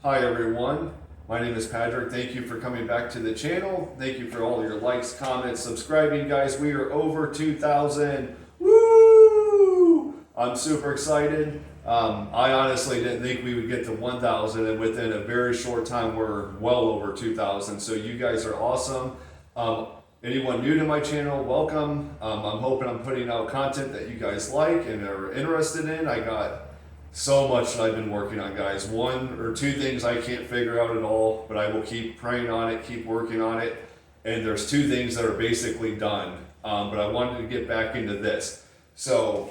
Hi everyone, my name is Patrick. Thank you for coming back to the channel. Thank you for all your likes, comments, subscribing, guys. We are over 2,000. Woo! I'm super excited. I honestly didn't think we would get to 1,000, and within a very short time we're well over 2,000. So you guys are awesome. Anyone new to my channel, welcome. I'm hoping I'm putting out content that you guys like and are interested in. I got so much that I've been working on, guys. One or two things I can't figure out at all, but I will keep praying on it, keep working on it. And there's two things that are basically done. But I wanted to get back into this. So,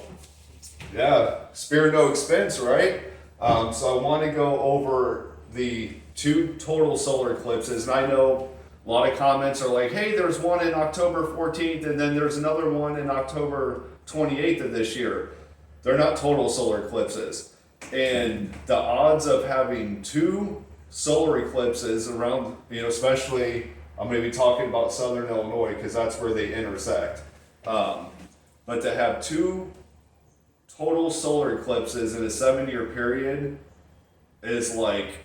yeah, spare no expense, right? So I want to go over the two total solar eclipses. And I know a lot of comments are like, hey, there's one in October 14th, and then there's another one in October 28th of this year. They're not total solar eclipses. And the odds of having two solar eclipses around, especially, I'm going to be talking about Southern Illinois because that's where they intersect. But to have two total solar eclipses in a 7-year period is like,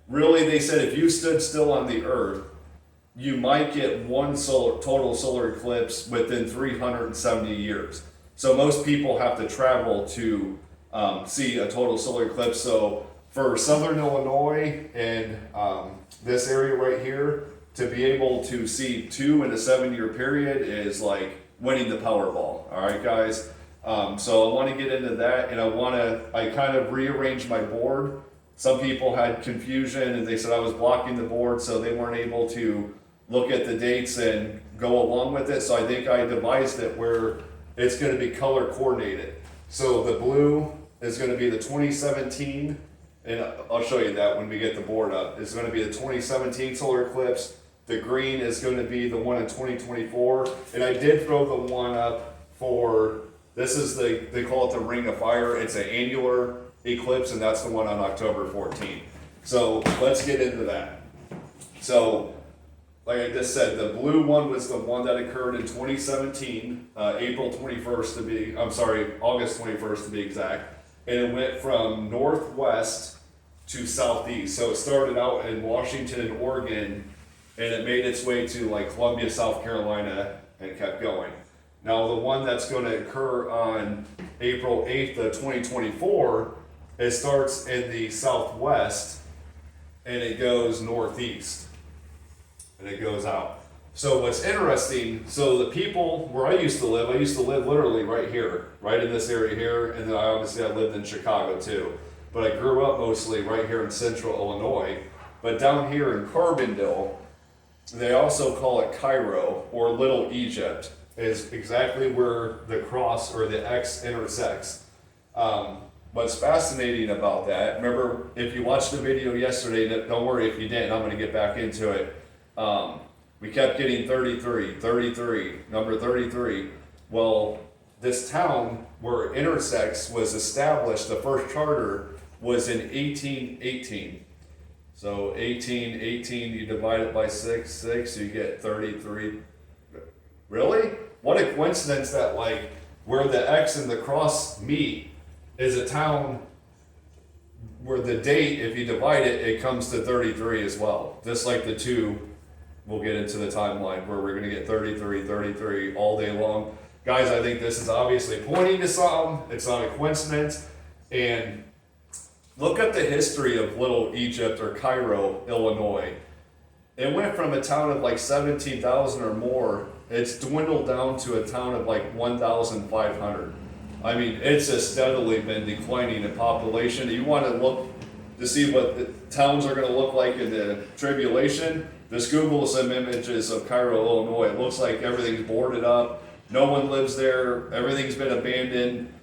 really, they said if you stood still on the earth, you might get one total solar eclipse within 370 years. So most people have to travel to see a total solar eclipse. So for Southern Illinois and this area right here, to be able to see two in a 7-year period is like winning the Powerball. All right, guys. So I want to get into that, and I kind of rearranged my board. Some people had confusion and they said I was blocking the board, so they weren't able to look at the dates and go along with it. So I think I devised it where it's going to be color coordinated. So the blue is going to be the 2017, and I'll show you that when we get the board up. It's going to be the 2017 solar eclipse. The green is going to be the one in 2024. And I did throw the one up for, this is they call it the Ring of Fire. It's an annular eclipse, and that's the one on October 14th. So let's get into that. So, like I just said, the blue one was the one that occurred in 2017, August 21st to be exact. And it went from northwest to southeast. So it started out in Washington and Oregon, and it made its way to like Columbia, South Carolina, and kept going. Now the one that's going to occur on April 8th of 2024, it starts in the southwest, and it goes northeast. And it goes out. So what's interesting, so the people where I used to live literally right here, right in this area here, and then I lived in Chicago too. But I grew up mostly right here in central Illinois. But down here in Carbondale, they also call it Cairo, or Little Egypt, is exactly where the cross or the X intersects. What's fascinating about that, remember, if you watched the video yesterday, don't worry if you didn't, I'm going to get back into it. We kept getting 33, number 33. Well, this town where it intersects was established, the first charter was in 1818. So 1818, you divide it by 6, you get 33. Really? What a coincidence that like where the X and the cross meet is a town where the date, if you divide it, it comes to 33 as well. Just like the two, we'll get into the timeline where we're going to get 33 all day long. Guys, I think this is obviously pointing to something. It's not a coincidence. And look at the history of Little Egypt or Cairo, Illinois. It went from a town of like 17,000 or more. It's dwindled down to a town of like 1,500. I mean, it's just steadily been declining in population. You want to look to see what the towns are going to look like in the tribulation. Just Google some images of Cairo, Illinois. It looks like everything's boarded up. No one lives there. Everything's been abandoned.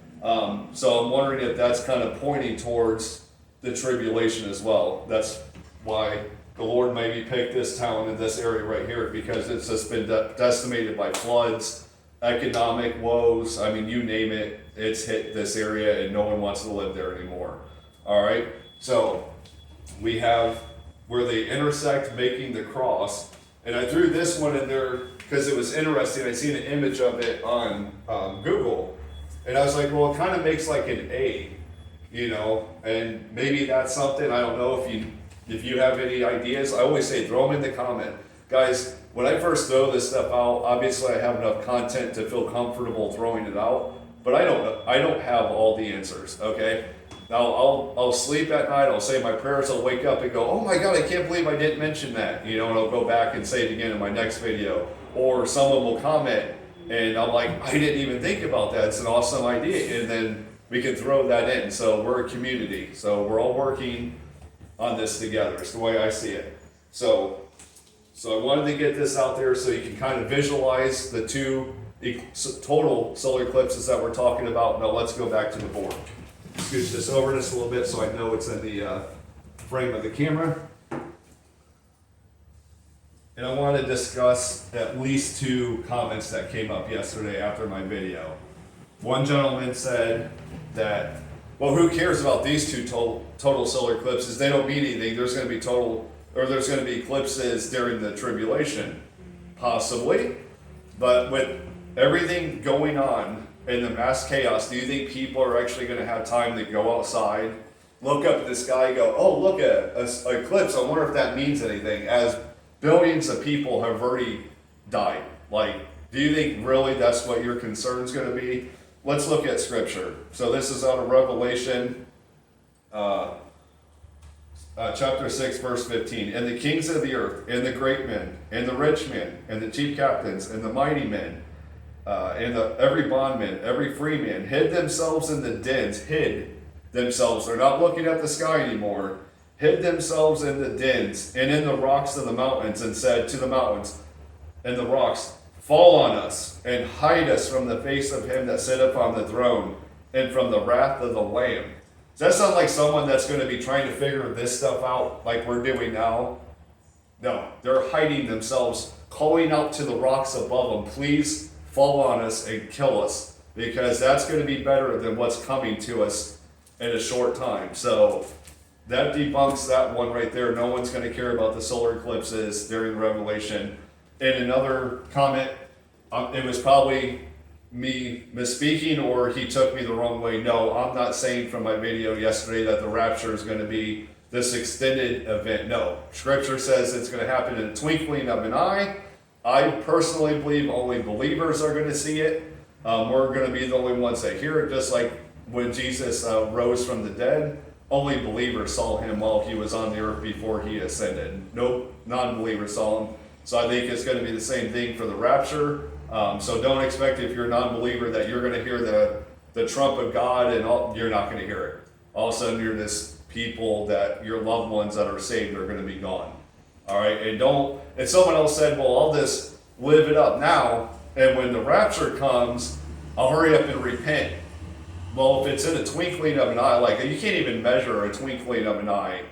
So I'm wondering if that's kind of pointing towards the tribulation as well. That's why the Lord maybe picked this town in this area right here, because it's just been decimated by floods, economic woes. I mean, you name it, it's hit this area and no one wants to live there anymore. All right, so we have where they intersect making the cross. And I threw this one in there because it was interesting. I seen an image of it on Google. And I was like, well, it kind of makes like an A. and maybe that's something. I don't know if you have any ideas. I always say throw them in the comment. Guys, when I first throw this stuff out, obviously I have enough content to feel comfortable throwing it out, but I don't have all the answers, okay? Now I'll sleep at night, I'll say my prayers, I'll wake up and go, oh my God, I can't believe I didn't mention that, and I'll go back and say it again in my next video. Or someone will comment and I'm like, I didn't even think about that, it's an awesome idea, and then we can throw that in. So we're a community, so we're all working on this together. It's the way I see it. So I wanted to get this out there so you can kind of visualize the two total solar eclipses that we're talking about. Now let's go back to the board. Scooch this over just a little bit so I know it's in the frame of the camera. And I want to discuss at least two comments that came up yesterday after my video. One gentleman said that, well, who cares about these two total solar eclipses? They don't mean anything. There's going to be eclipses during the tribulation. Possibly. But with everything going on in the mass chaos, do you think people are actually going to have time to go outside, look up at the sky and go, oh, look at an eclipse. I wonder if that means anything, as billions of people have already died. Like, do you think really that's what your concern is going to be? Let's look at scripture. So this is out of Revelation chapter 6, verse 15. And the kings of the earth, and the great men, and the rich men, and the chief captains, and the mighty men, and every bondman, every free man, hid themselves in the dens, they're not looking at the sky anymore, hid themselves in the dens, and in the rocks of the mountains, and said to the mountains and the rocks, fall on us, and hide us from the face of him that sitteth on the throne, and from the wrath of the Lamb. Does that sound like someone that's going to be trying to figure this stuff out like we're doing now? No, they're hiding themselves, calling out to the rocks above them, please fall on us and kill us, because that's going to be better than what's coming to us in a short time. So that debunks that one right there. No one's going to care about the solar eclipses during the Revelation. And another comment, it was probably me misspeaking, or he took me the wrong way. No, I'm not saying from my video yesterday that the rapture is going to be this extended event. No, scripture says it's going to happen in a twinkling of an eye. I personally believe only believers are going to see it. We're going to be the only ones that hear it, just like when Jesus rose from the dead. Only believers saw him while he was on the earth before he ascended. No non-believers saw him. So I think it's going to be the same thing for the rapture. So don't expect, if you're a non-believer, that you're going to hear the trump of God, and you're not going to hear it. All of a sudden, you're this people that your loved ones that are saved are going to be gone. All right, and someone else said, well, I'll just live it up now, and when the rapture comes, I'll hurry up and repent. Well, if it's in a twinkling of an eye, like, you can't even measure a twinkling of an eye.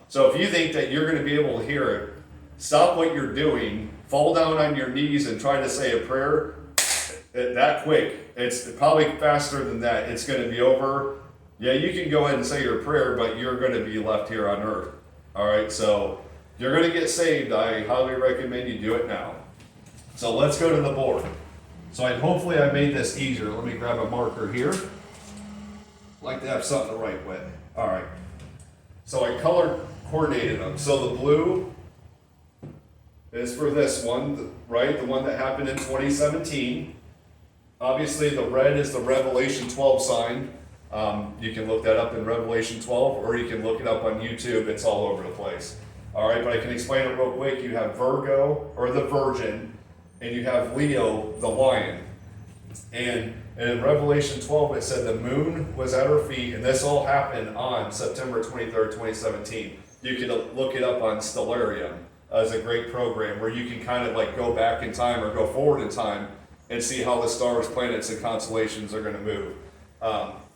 So if you think that you're going to be able to hear it, stop what you're doing, fall down on your knees and try to say a prayer that quick. It's probably faster than that. It's going to be over. Yeah, you can go ahead and say your prayer, but you're going to be left here on earth. All right, so you're going to get saved. I highly recommend you do it now. So let's go to the board. So hopefully I made this easier. Let me grab a marker here. Like to have something to write with. All right. So I color coordinated them. So the blue is for this one, right? The one that happened in 2017. Obviously the red is the Revelation 12 sign. You can look that up in Revelation 12, or you can look it up on YouTube. It's all over the place. All right, but I can explain it real quick. You have Virgo, or the Virgin, and you have Leo, the lion. And in Revelation 12, it said the moon was at her feet, and this all happened on September 23rd, 2017. You can look it up on Stellarium as a great program where you can kind of like go back in time or go forward in time and see how the stars, planets, and constellations are going to move.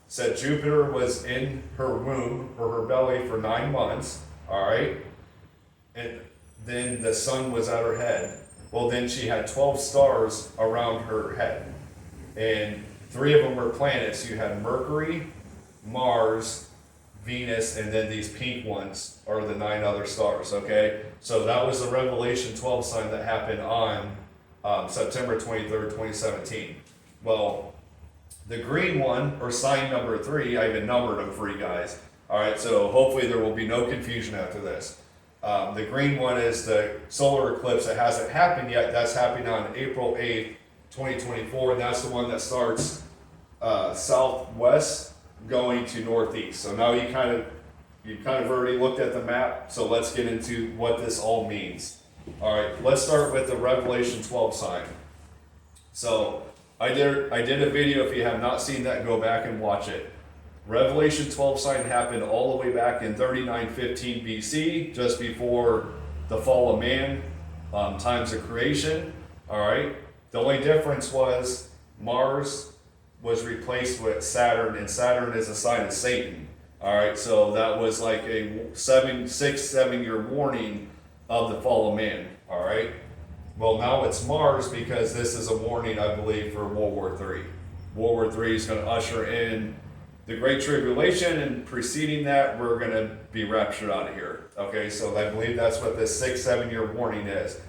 Said Jupiter was in her womb, or her belly, for 9 months, all right? And then the sun was at her head. Well, then she had 12 stars around her head. And 3 of them were planets. You had Mercury, Mars, Venus, and then these pink ones are the 9 other stars, okay? So that was the Revelation 12 sign that happened on September 23rd, 2017. Well, The green one, or sign number 3, I even numbered them for you guys. All right, so hopefully there will be no confusion after this. The green one is the solar eclipse that hasn't happened yet. That's happening on April 8th, 2024, and that's the one that starts southwest going to northeast. So now you kind of already looked at the map, so let's get into what this all means. All right, let's start with the Revelation 12 sign. So I did a video. If you have not seen that, go back and watch it. Revelation 12 sign happened all the way back in 3915 BC, just before the fall of man, times of creation. All right. The only difference was Mars was replaced with Saturn, and Saturn is a sign of Satan. All right. So that was like a 7 year warning of the fall of man. All right. Well, now it's Mars, because this is a warning, I believe, for World War III. World War III is going to usher in the Great Tribulation, and preceding that, we're going to be raptured out of here. Okay, so I believe that's what this 7 year warning is.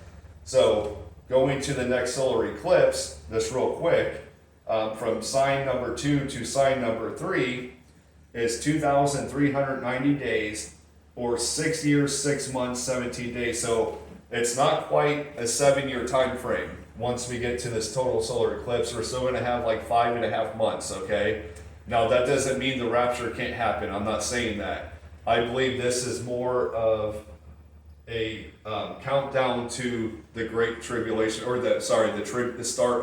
So going to the next solar eclipse, just real quick, from sign number 2 to sign number 3 is 2,390 days, or 6 years, 6 months, 17 days. So it's not quite a 7 year time frame. Once we get to this total solar eclipse, we're still going to have like 5.5 months, okay? Now, that doesn't mean the rapture can't happen. I'm not saying that. I believe this is more of a countdown to the Great Tribulation, or the start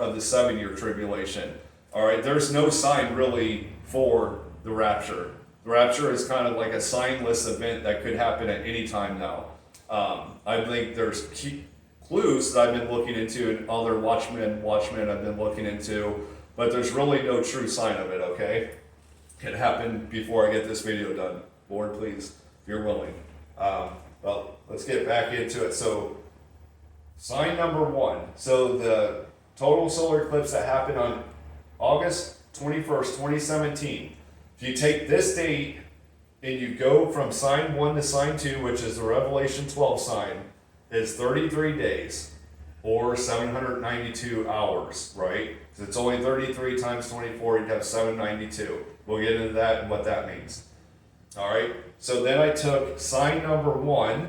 of the 7 year tribulation. All right, there's no sign really for the rapture. The rapture is kind of like a signless event that could happen at any time now. I think there's key clues that I've been looking into, and other Watchmen I've been looking into, but there's really no true sign of it, okay? It happened before I get this video done. Lord, please, if you're willing. Well, let's get back into it. So, sign number 1. So the total solar eclipse that happened on August 21st, 2017. If you take this date and you go from sign 1 to sign 2, which is the Revelation 12 sign, is 33 days, or 792 hours, right? So it's only 33 times 24, you'd have 792. We'll get into that and what that means. All right, so then I took sign number 1,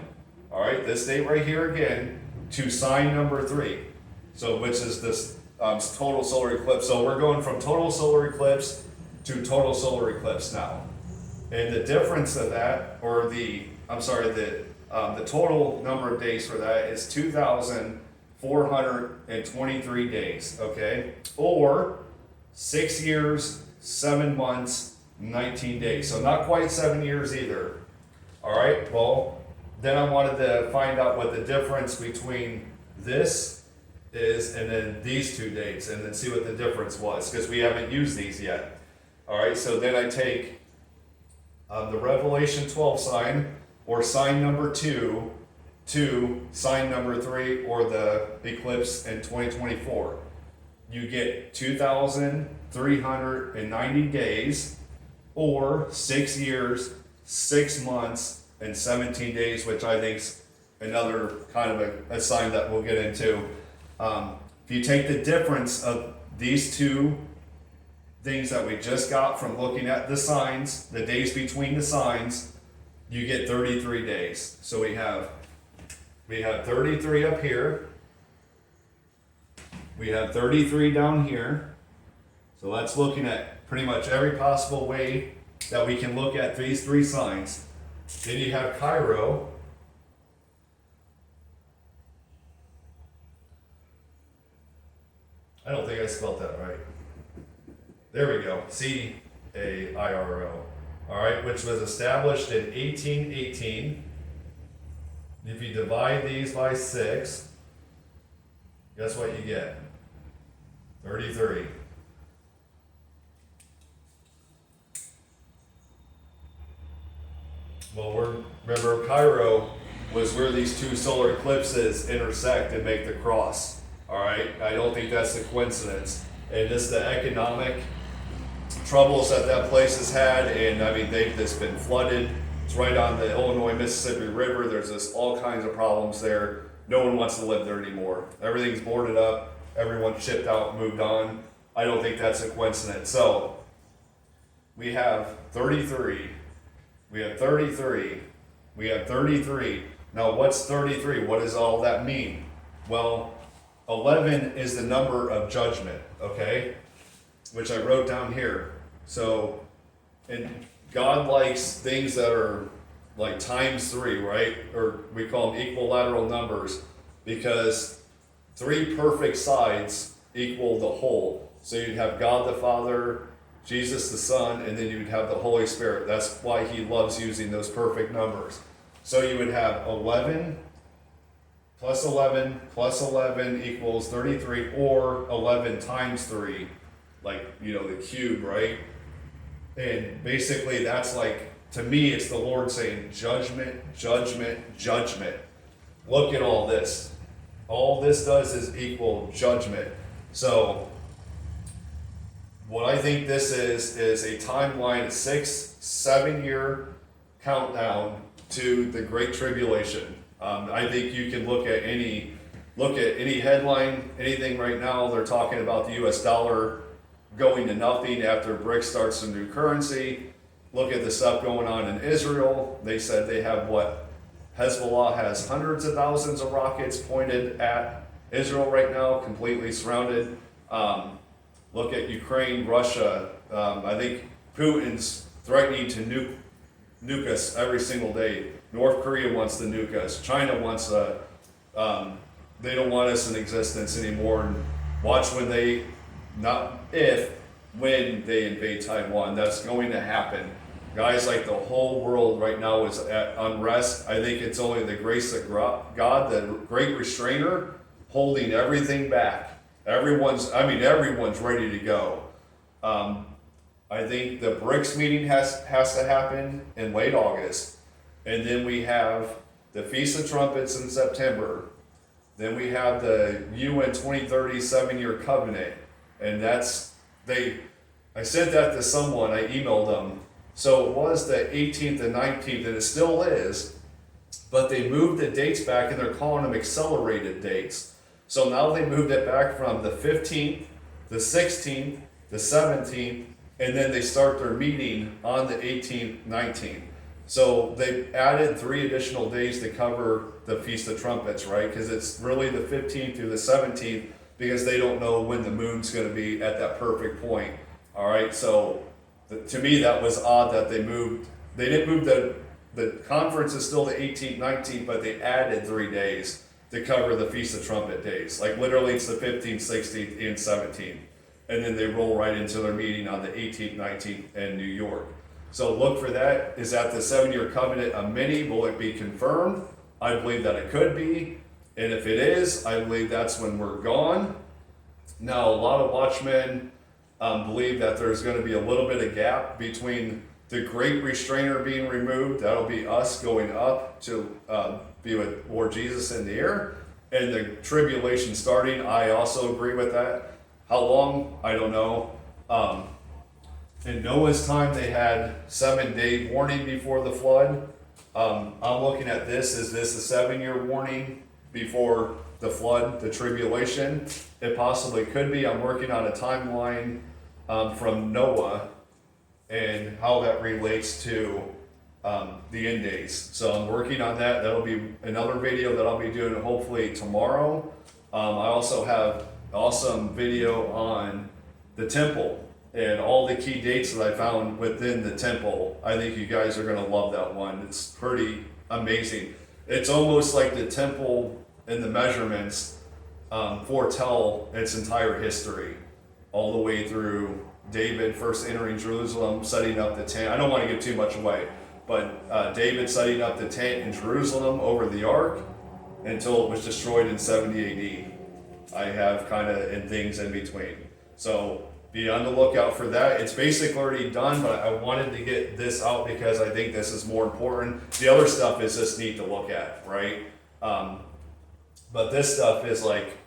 all right, this date right here again, to sign number 3, so which is this total solar eclipse. So we're going from total solar eclipse to total solar eclipse now. And the difference of that, or the total number of days for that is 2,423 days, okay? Or 6 years, 7 months, 19 days. So not quite 7 years either. All right, well, then I wanted to find out what the difference between this is and then these two dates, and then see what the difference was, because we haven't used these yet. All right, so then I take the Revelation 12 sign, or sign number 2, to sign number 3, or the eclipse in 2024. You get 2,390 days, or 6 years, 6 months, and 17 days, which I think is another kind of a sign that we'll get into. If you take the difference of these two things that we just got from looking at the signs, the days between the signs, you get 33 days. So we have 33 up here. We have 33 down here. So that's looking at pretty much every possible way that we can look at these three signs. Then you have Cairo. I don't think I spelled that right. There we go. C-A-I-R-O. All right, which was established in 1818. If you divide these by 6, guess what you get? 33. Well, remember Cairo was where these two solar eclipses intersect and make the cross. All right, I don't think that's a coincidence. And just the economic troubles that place has had, and I mean they've just been flooded. It's right on the Illinois-Mississippi River. There's just all kinds of problems there. No one wants to live there anymore. Everything's boarded up. Everyone's shipped out, moved on. I don't think that's a coincidence. So we have 33. We have 33. We have 33. Now what's 33? What does all that mean? Well, 11 is the number of judgment, okay? Which I wrote down here. So, and God likes things that are like times 3, right? Or we call them equilateral numbers, because 3 perfect sides equal the whole. So you'd have God the Father, Jesus the Son, and then you'd have the Holy Spirit. That's why he loves using those perfect numbers. So you would have 11 plus 11 plus 11 equals 33, or 11 times 3, like, you know, the cube, right? And basically that's like, to me, it's the Lord saying judgment, judgment, judgment. Look at all this. All this does is equal judgment. So what I think this is a timeline, a 6-7 year countdown to the Great Tribulation. I think you can look at any headline, anything right now. They're talking about the U.S. dollar going to nothing after BRICS starts some new currency. Look at the stuff going on in Israel. They said they have Hezbollah has hundreds of thousands of rockets pointed at Israel right now, completely surrounded. Look at Ukraine, Russia. I think Putin's threatening to nuke us every single day. North Korea wants to nuke us. China wants they don't want us in existence anymore. And watch when when they invade Taiwan. That's going to happen. Guys, like the whole world right now is at unrest. I think it's only the grace of God, the great restrainer, holding everything back. Everyone's ready to go. I think the BRICS meeting has to happen in late August. And then we have the Feast of Trumpets in September. Then we have the UN 2030 7-year covenant. And I sent that to someone, I emailed them. So it was the 18th and 19th, and it still is, but they moved the dates back, and they're calling them accelerated dates. So now they moved it back from the 15th, the 16th, the 17th, and then they start their meeting on the 18th, 19th. So they added 3 additional days to cover the Feast of Trumpets, right? Because it's really the 15th through the 17th, because they don't know when the moon's going to be at that perfect point. All right, so to me that was odd that they didn't move the conference is still the 18th, 19th, but they added 3 days to cover the Feast of Trumpet days. Like literally it's the 15th, 16th, and 17th. And then they roll right into their meeting on the 18th, 19th in New York. So look for that. Is that the 7-year covenant a mini? Will it be confirmed? I believe that it could be. And if it is, I believe that's when we're gone. Now, a lot of Watchmen believe that there's going to be a little bit of gap between the great restrainer being removed, that'll be us going up to be with Lord Jesus in the air, and the tribulation starting. I also agree with that. How long? I don't know. In Noah's time, they had 7-day warning before the flood. I'm looking at this. Is this a 7-year warning before the flood, the tribulation? It possibly could be. I'm working on a timeline from Noah and how that relates to the end days. So I'm working on that. That'll be another video that I'll be doing hopefully tomorrow. I also have awesome video on the temple and all the key dates that I found within the temple. I think you guys are going to love that one. It's pretty amazing. It's almost like the temple and the measurements foretell its entire history, all the way through David first entering Jerusalem, setting up the tent. I don't want to give too much away, but David setting up the tent in Jerusalem over the ark until it was destroyed in 70 AD. I have kind of in things in between. So be on the lookout for that. It's basically already done, but I wanted to get this out because I think this is more important. The other stuff is just neat to look at, right? But this stuff is like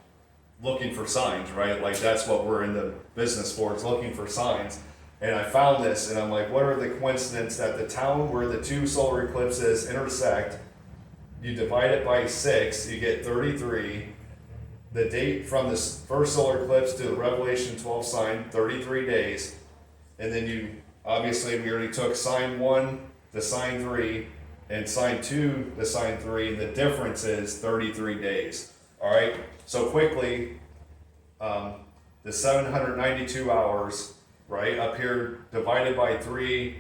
looking for signs, right? Like that's what we're in the business for, it's looking for signs. And I found this and I'm like, what are the coincidences that the town where the 2 solar eclipses intersect, you divide it by 6, you get 33. the date from this first solar eclipse to the Revelation 12 sign, 33 days. And then you, obviously we already took sign 1 to sign 3, and sign 2 to sign 3, and the difference is 33 days. All right, so quickly, the 792 hours, right, up here, divided by 3,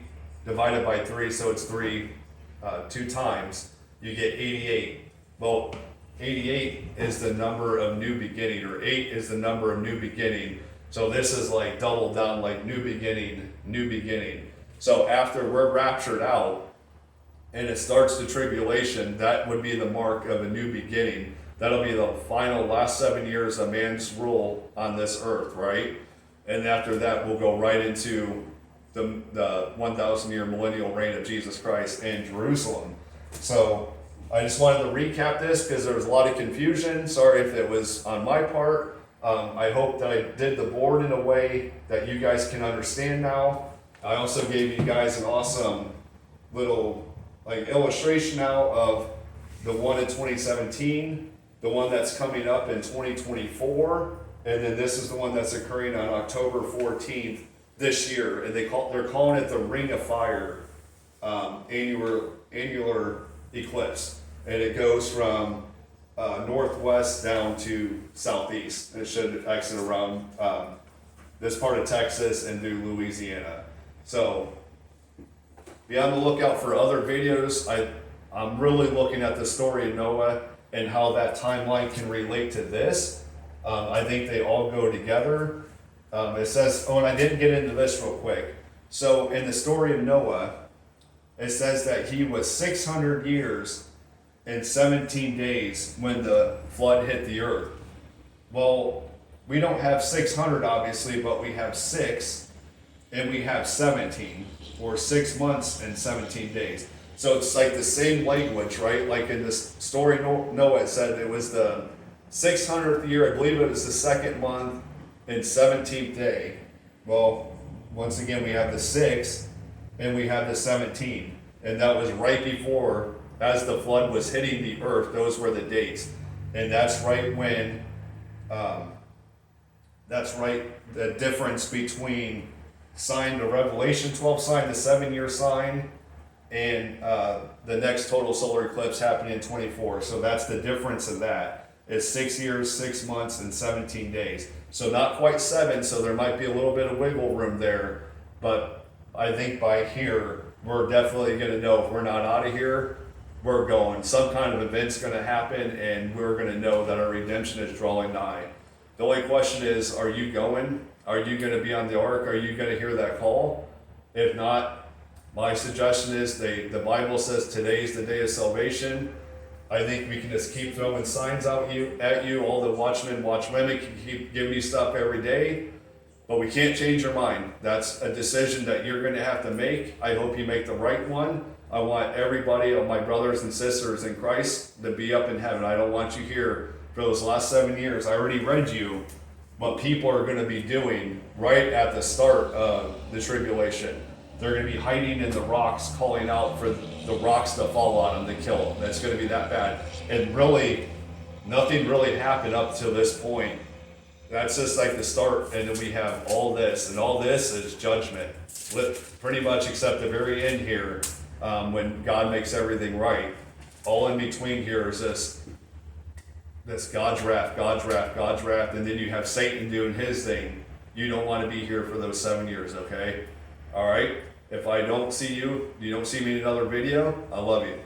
so it's 3, 2 times, you get 88. Well, 88 is the number of new beginning, or 8 is the number of new beginning. So this is like double down, like new beginning, new beginning. So after we're raptured out, and it starts the tribulation, that would be the mark of a new beginning. That'll be the final last 7 years of man's rule on this earth, right? And after that, we'll go right into the 1,000-year millennial reign of Jesus Christ in Jerusalem. So I just wanted to recap this because there was a lot of confusion. Sorry if it was on my part. I hope that I did the board in a way that you guys can understand now. I also gave you guys an awesome little illustration now of the one in 2017, the one that's coming up in 2024, and then this is the one that's occurring on October 14th this year, and they're calling it the Ring of Fire annular eclipse, and it goes from northwest down to southeast, and it should exit around this part of Texas and through Louisiana. So be on the lookout for other videos. I'm really looking at the story of Noah and how that timeline can relate to this. I think they all go together. It says, and I didn't get into this real quick. So in the story of Noah, it says that he was 600 years and 17 days when the flood hit the earth. Well, we don't have 600 obviously, but we have 6 and we have 17, or 6 months and 17 days. So it's like the same language, right? Like in this story, Noah said it was the 600th year, I believe it was the 2nd month and 17th day. Well, once again, we have the 6 and we have the 17. And that was right before, as the flood was hitting the earth, those were the dates. And that's right when, the difference between sign the Revelation 12 sign, the 7-year sign, and the next total solar eclipse happening in 24. So that's the difference in that. It's 6 years, 6 months, and 17 days. So not quite 7, so there might be a little bit of wiggle room there. But I think by here, we're definitely going to know if we're not out of here, we're going. Some kind of event's going to happen, and we're going to know that our redemption is drawing nigh. The only question is, are you going? Are you going to be on the ark? Are you going to hear that call? If not, my suggestion is the Bible says today's the day of salvation. I think we can just keep throwing signs out at you. All the women can keep giving you stuff every day, but we can't change your mind. That's a decision that you're going to have to make. I hope you make the right one. I want everybody, of my brothers and sisters in Christ, to be up in heaven. I don't want you here for those last 7 years. I already read you what people are going to be doing right at the start of the tribulation. They're going to be hiding in the rocks, calling out for the rocks to fall on them to kill them. That's going to be that bad. And really, nothing really happened up to this point. That's just like the start, and then we have all this, and all this is judgment. Pretty much except the very end here, when God makes everything right. All in between here is this God's wrath, and then you have Satan doing his thing. You don't want to be here for those 7 years, okay? All right? If I don't see you, you don't see me in another video, I love you.